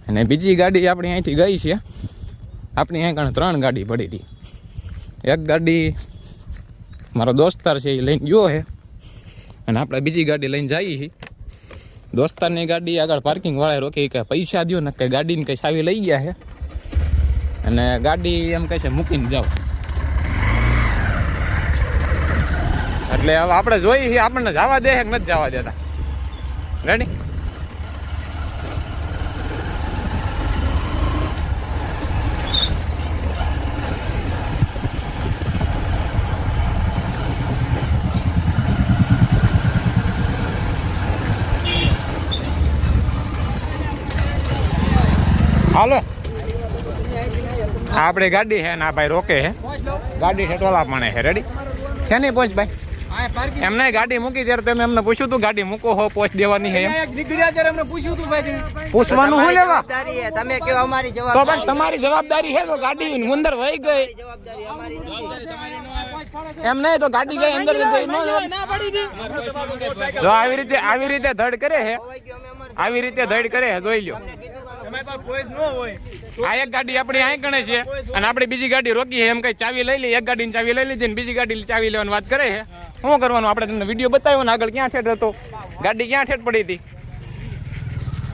અને બીજી ગાડી આપણી અહીંથી ગઈ છે. આપણી અહીં કણ 3 ગાડી પડી હતી. એક ગાડી મારો દોસ્તાર છે એ લઈને ગયો છે અને આપણે બીજી ગાડી લઈને જઈએ છીએ. દોસ્તારની ગાડી આગળ પાર્કિંગ વાળા રોકી કે પૈસા દો ને કે ગાડીને કંઈ ચાવી લઈ ગયા છે અને ગાડી એમ કહે છે મૂકીને જાઓ. એટલે હવે આપણે જોઈએ છીએ આપણને જવા દે કે નથી જવા દેતા. રેડી? હાલો આપણે ગાડી છે ને આ ભાઈ રોકે છે. ગાડી છે ટોલા પાણે છે. રેડી છે ને પોચ ભાઈ? એમને ગાડી મૂકી ત્યારે તમે એમને પૂછ્યું તું ગાડી મૂકો હો પોચ દેવાની છે એમ પૂછવાનું શું લેવા? તમે કેવો અમારી તો પણ તમારી જવાબદારી છે. તો ગાડી અંદર વહી ગઈ એમ નહીં તો ગાડી ગઈ અંદર જો આવી રીતે ધડ કરે છે. આવી રીતે ધડ કરે છે જોઈ લ્યો. આ એક ગાડી આપણી અહીં ગણે છે અને આપણે બીજી ગાડી રોકી છે એમ કઈ ચાવી લઈ લી. એક ગાડીની ચાવી લઈ લીધી ને બીજી ગાડી ચાવી લેવાની વાત કરે છે. શું કરવાનું? આપણે તમને વિડીયો બતાવ્યો ને આગળ ક્યાં ઠેઠ હતો, ગાડી ક્યાં ઠેઠ પડી હતી.